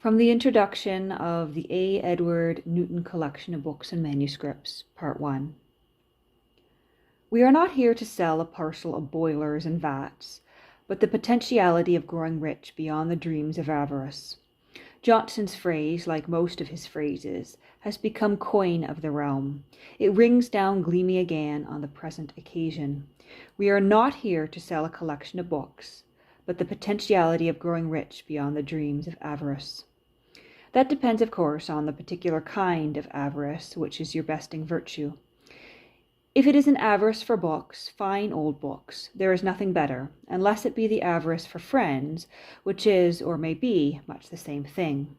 From the introduction of the A. Edward Newton Collection of Books and Manuscripts, Part 1. We are not here to sell a parcel of boilers and vats, but the potentiality of growing rich beyond the dreams of avarice. Johnson's phrase, like most of his phrases, has become coin of the realm. It rings down gleaming again on the present occasion. We are not here to sell a collection of books, but the potentiality of growing rich beyond the dreams of avarice. That depends, of course, on the particular kind of avarice, which is your besting virtue. If it is an avarice for books, fine old books, there is nothing better, unless it be the avarice for friends, which is, or may be, much the same thing.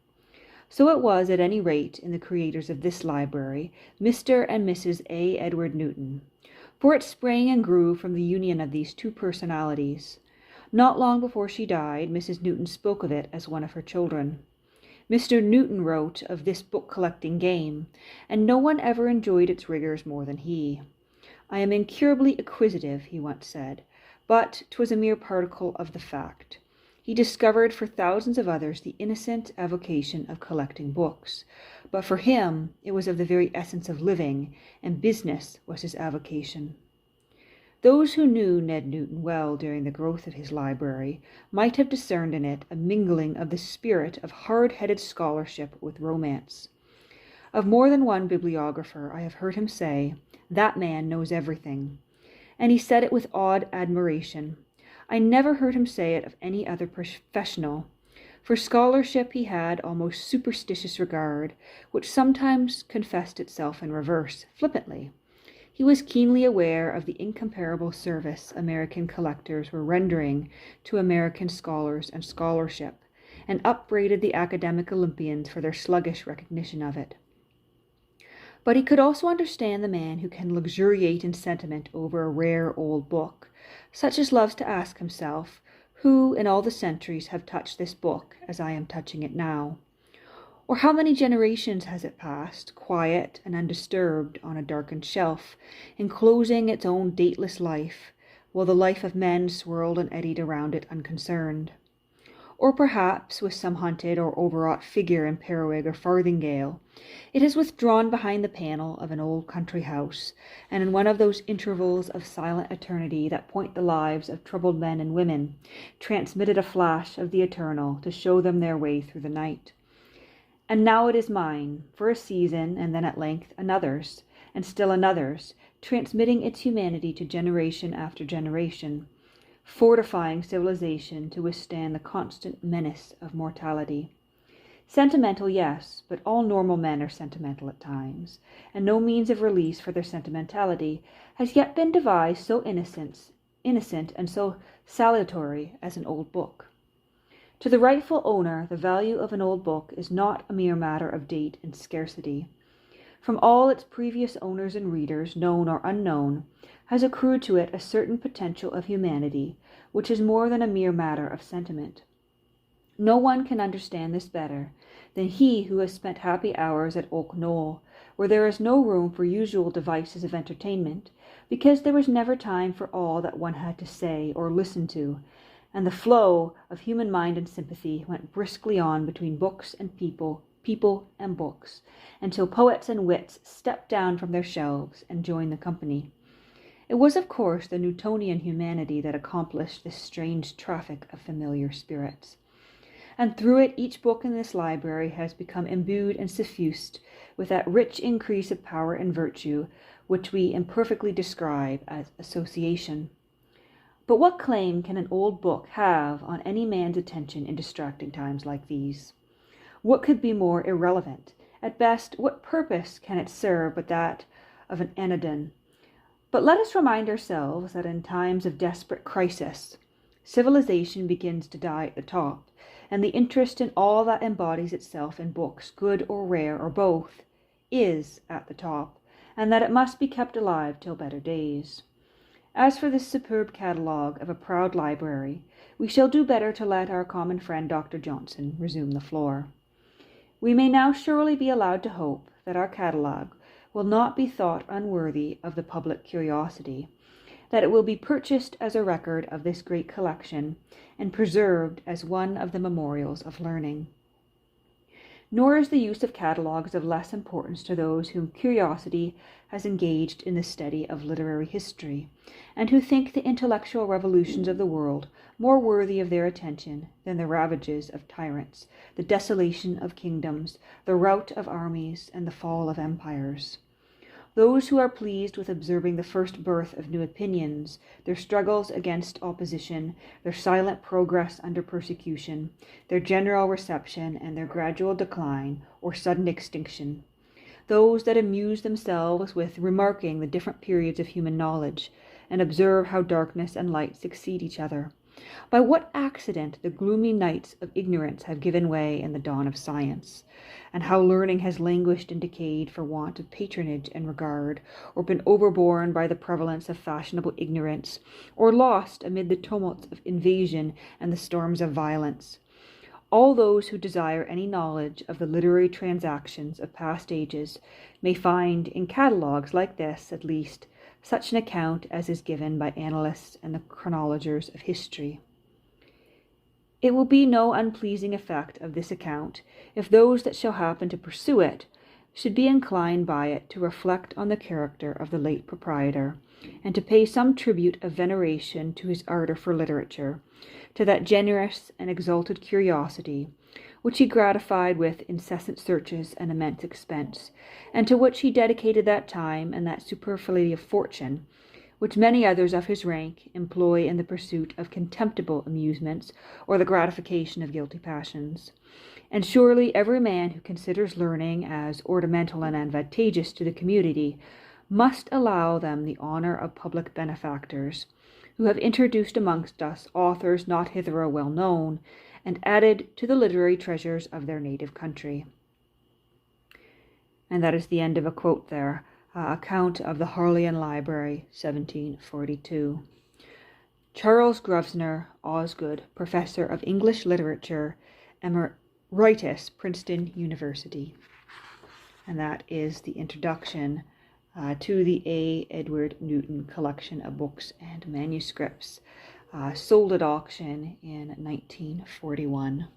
So it was, at any rate, in the creators of this library, Mr. and Mrs. A. Edward Newton, for it sprang and grew from the union of these two personalities. Not long before she died, Mrs. Newton spoke of it as one of her children. Mr. Newton wrote of this book-collecting game, and no one ever enjoyed its rigors more than he. I am incurably acquisitive, he once said, but 'twas a mere particle of the fact. He discovered for thousands of others the innocent avocation of collecting books, but for him it was of the very essence of living, and business was his avocation. Those who knew Ned Newton well during the growth of his library might have discerned in it a mingling of the spirit of hard-headed scholarship with romance. Of more than one bibliographer I have heard him say, "That man knows everything," and he said it with awed admiration. I never heard him say it of any other professional. For scholarship he had almost superstitious regard, which sometimes confessed itself in reverse, flippantly. He was keenly aware of the incomparable service American collectors were rendering to American scholars and scholarship, and upbraided the academic Olympians for their sluggish recognition of it. But he could also understand the man who can luxuriate in sentiment over a rare old book, such as loves to ask himself, who in all the centuries have touched this book as I am touching it now? Or how many generations has it passed, quiet and undisturbed, on a darkened shelf, enclosing its own dateless life, while the life of men swirled and eddied around it unconcerned? Or perhaps, with some hunted or overwrought figure in periwig or farthingale, it has withdrawn behind the panel of an old country house, and in one of those intervals of silent eternity that point the lives of troubled men and women, transmitted a flash of the eternal to show them their way through the night. And now it is mine, for a season, and then at length another's, and still another's, transmitting its humanity to generation after generation, fortifying civilization to withstand the constant menace of mortality. Sentimental, yes, but all normal men are sentimental at times, and no means of release for their sentimentality has yet been devised so innocent and so salutary as an old book. To the rightful owner, the value of an old book is not a mere matter of date and scarcity. From all its previous owners and readers, known or unknown, has accrued to it a certain potential of humanity, which is more than a mere matter of sentiment. No one can understand this better than he who has spent happy hours at Oak Knoll, where there is no room for usual devices of entertainment, because there was never time for all that one had to say or listen to, and the flow of human mind and sympathy went briskly on between books and people and books, until poets and wits stepped down from their shelves and joined the company. It was, of course, the Newtonian humanity that accomplished this strange traffic of familiar spirits. And through it each book in this library has become imbued and suffused with that rich increase of power and virtue which we imperfectly describe as association. But what claim can an old book have on any man's attention in distracting times like these? What could be more irrelevant? At best, what purpose can it serve but that of an anodyne? But let us remind ourselves that in times of desperate crisis, civilization begins to die at the top, and the interest in all that embodies itself in books, good or rare or both, is at the top, and that it must be kept alive till better days. As for this superb catalogue of a proud library, we shall do better to let our common friend Dr. Johnson resume the floor. We may now surely be allowed to hope that our catalogue will not be thought unworthy of the public curiosity, that it will be purchased as a record of this great collection and preserved as one of the memorials of learning. Nor is the use of catalogues of less importance to those whom curiosity has engaged in the study of literary history, and who think the intellectual revolutions of the world more worthy of their attention than the ravages of tyrants, the desolation of kingdoms, the rout of armies, and the fall of empires. Those who are pleased with observing the first birth of new opinions, their struggles against opposition, their silent progress under persecution, their general reception, and their gradual decline or sudden extinction. Those that amuse themselves with remarking the different periods of human knowledge, and observe how darkness and light succeed each other. By what accident the gloomy nights of ignorance have given way in the dawn of science, and how learning has languished and decayed for want of patronage and regard, or been overborne by the prevalence of fashionable ignorance, or lost amid the tumults of invasion and the storms of violence. All those who desire any knowledge of the literary transactions of past ages may find, in catalogues like this at least, such an account as is given by annalists and the chronologers of history. It will be no unpleasing effect of this account, if those that shall happen to pursue it should be inclined by it to reflect on the character of the late proprietor, and to pay some tribute of veneration to his ardour for literature, to that generous and exalted curiosity, which he gratified with incessant searches and immense expense, and to which he dedicated that time and that superfluity of fortune, which many others of his rank employ in the pursuit of contemptible amusements or the gratification of guilty passions. And surely every man who considers learning as ornamental and advantageous to the community must allow them the honour of public benefactors, who have introduced amongst us authors not hitherto well known, and added to the literary treasures of their native country. And that is the end of a quote there. Account of the Harleian Library, 1742. Charles Grosvenor Osgood, Professor of English Literature, Emeritus, Princeton University. And that is the introduction to the A. Edward Newton collection of books and manuscripts, sold at auction in 1941.